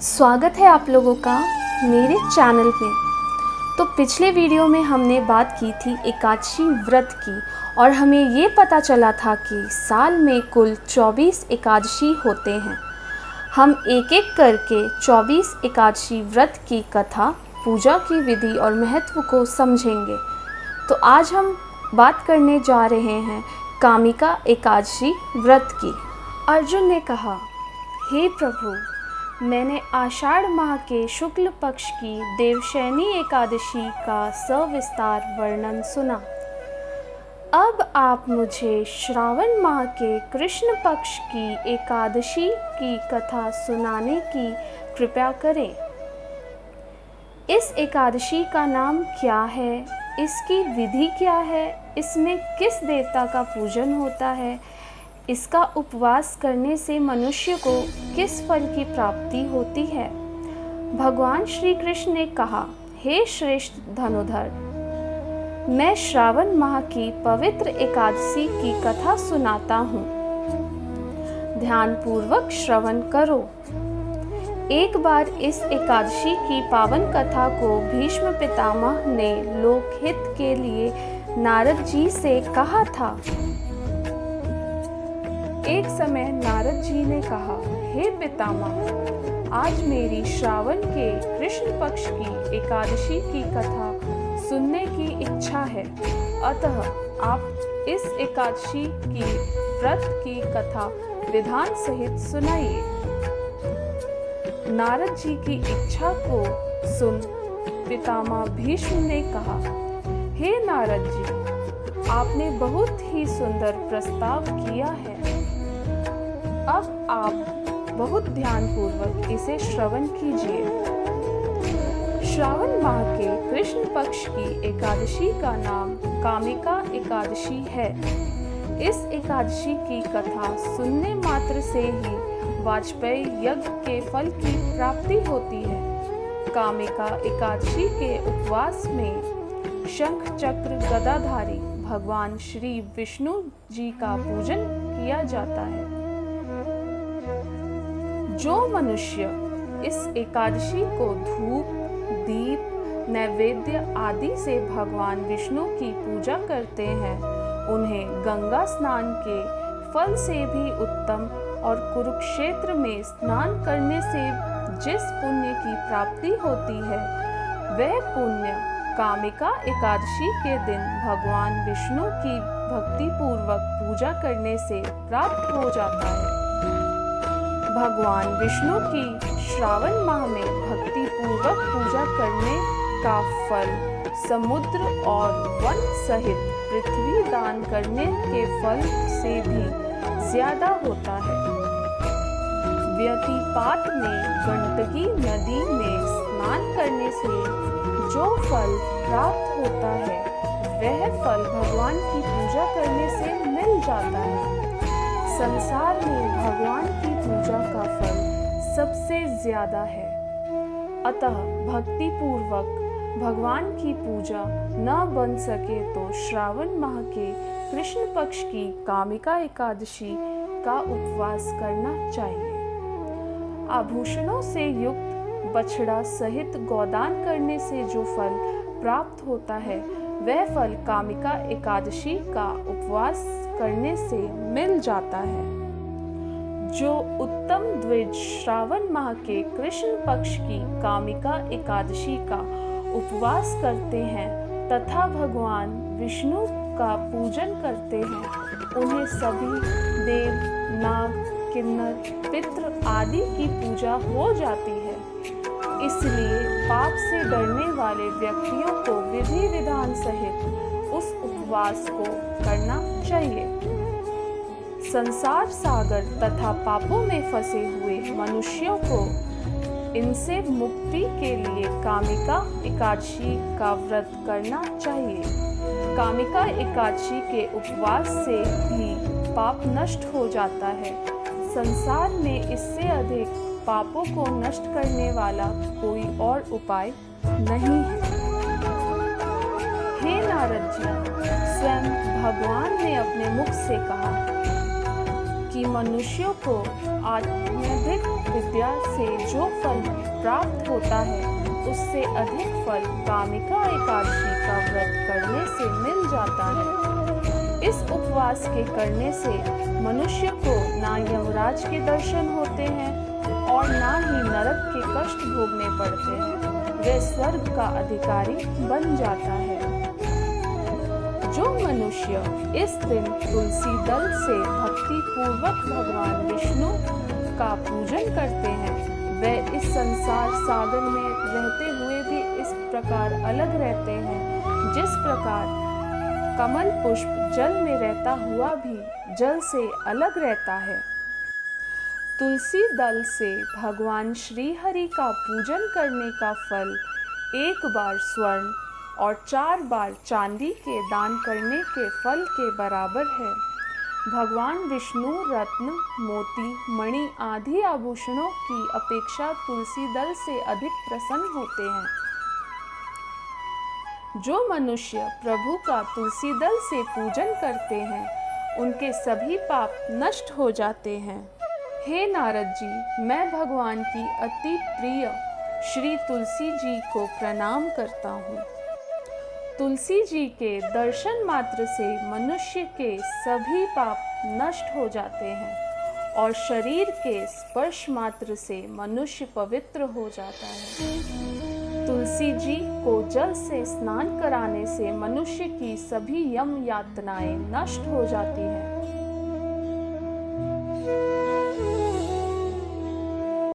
स्वागत है आप लोगों का मेरे चैनल में। तो पिछले वीडियो में हमने बात की थी एकादशी व्रत की और हमें ये पता चला था कि साल में कुल 24 एकादशी होते हैं। हम एक एक करके 24 एकादशी व्रत की कथा, पूजा की विधि और महत्व को समझेंगे। तो आज हम बात करने जा रहे हैं कामिका एकादशी व्रत की। अर्जुन ने कहा, हे प्रभु, मैंने आषाढ़ माह के शुक्ल पक्ष की देवशयनी एकादशी का सविस्तार वर्णन सुना। अब आप मुझे श्रावण माह के कृष्ण पक्ष की एकादशी की कथा सुनाने की कृपा करें। इस एकादशी का नाम क्या है, इसकी विधि क्या है, इसमें किस देवता का पूजन होता है, इसका उपवास करने से मनुष्य को किस फल की प्राप्ति होती है। भगवान श्री कृष्ण ने कहा, हे श्रेष्ठ धनुधर, मैं श्रावण माह की पवित्र एकादशी की कथा सुनाता हूँ। ध्यान पूर्वक श्रवण करो। एक बार इस एकादशी की पावन कथा को भीष्म पितामह ने लोकहित के लिए नारद जी से कहा था। एक समय नारद जी ने कहा, हे पितामह, आज मेरी श्रावण के कृष्ण पक्ष की एकादशी की कथा सुनने की इच्छा है, अतः आप इस एकादशी की व्रत की कथा विधान सहित सुनाइए। नारद जी की इच्छा को सुन पितामह भीष्म ने कहा, हे नारद जी, आपने बहुत ही सुंदर प्रस्ताव किया है। अब आप बहुत ध्यानपूर्वक इसे श्रवण कीजिए। श्रावण माह के कृष्ण पक्ष की एकादशी का नाम कामिका एकादशी है। इस एकादशी की कथा सुनने मात्र से ही वाजपेयी यज्ञ के फल की प्राप्ति होती है। कामिका एकादशी के उपवास में शंख चक्र गदाधारी भगवान श्री विष्णु जी का पूजन किया जाता है। जो मनुष्य इस एकादशी को धूप, दीप, नैवेद्य आदि से भगवान विष्णु की पूजा करते हैं, उन्हें गंगा स्नान के फल से भी उत्तम और कुरुक्षेत्र में स्नान करने से जिस पुण्य की प्राप्ति होती है, वह पुण्य कामिका एकादशी के दिन भगवान विष्णु की भक्ति पूर्वक पूजा करने से प्राप्त हो जाता है। भगवान विष्णु की श्रावण माह में भक्ति पूर्वक पूजा करने का फल समुद्र और वन सहित पृथ्वी दान करने के फल से भी ज्यादा होता है। व्यतिपात में गंडकी नदी में स्नान करने से जो फल प्राप्त होता है, वह फल भगवान की पूजा करने से मिल जाता है। संसार में भगवान की पूजा का फल सबसे ज्यादा है, अतः भक्ति पूर्वक भगवान की पूजा न बन सके तो श्रावण माह के कृष्ण पक्ष की कामिका एकादशी का उपवास करना चाहिए। आभूषणों से युक्त बछड़ा सहित गोदान करने से जो फल प्राप्त होता है, वह फल कामिका एकादशी का उपवास करने से मिल जाता है। जो उत्तम द्विज श्रावण माह के कृष्ण पक्ष की कामिका एकादशी का उपवास करते हैं तथा भगवान विष्णु का पूजन करते हैं, उन्हें सभी देव, नाग, किन्नर, पितृ आदि की पूजा हो जाती है। इसलिए पाप से डरने वाले व्यक्तियों को विधि विधान सहित उस उपवास को करना चाहिए। संसार सागर तथा पापों में फंसे हुए मनुष्यों को इनसे मुक्ति के लिए कामिका एकादशी का व्रत करना चाहिए। कामिका एकादशी के उपवास से भी पाप नष्ट हो जाता है। संसार में इससे अधिक पापों को नष्ट करने वाला कोई और उपाय नहीं है। हे नारद जी, स्वयं भगवान ने अपने मुख से कहा, कि मनुष्यों को आध्यात्मिक विद्या से जो फल प्राप्त होता है उससे अधिक फल कामिका एकादशी का व्रत करने से मिल जाता है। इस उपवास के करने से मनुष्य को ना यमराज के दर्शन होते हैं और ना ही नरक के कष्ट भोगने पड़ते हैं, वह स्वर्ग का अधिकारी बन जाता है। जो मनुष्य इस दिन तुलसी दल से भक्ति पूर्वक भगवान विष्णु का पूजन करते हैं, वे इस संसार सागर में रहते हुए भी इस प्रकार अलग रहते हैं जिस प्रकार कमल पुष्प जल में रहता हुआ भी जल से अलग रहता है। तुलसी दल से भगवान श्री हरि का पूजन करने का फल 1 बार स्वर्ण और 4 बार चांदी के दान करने के फल के बराबर है। भगवान विष्णु रत्न, मोती, मणि आदि आभूषणों की अपेक्षा तुलसी दल से अधिक प्रसन्न होते हैं। जो मनुष्य प्रभु का तुलसी दल से पूजन करते हैं, उनके सभी पाप नष्ट हो जाते हैं। हे नारद जी, मैं भगवान की अति प्रिय श्री तुलसी जी को प्रणाम करता हूँ। तुलसी जी के दर्शन मात्र से मनुष्य के सभी पाप नष्ट हो जाते हैं और शरीर के स्पर्श मात्र से मनुष्य पवित्र हो जाता है। तुलसी जी को जल से स्नान कराने से मनुष्य की सभी यम यातनाएं नष्ट हो जाती हैं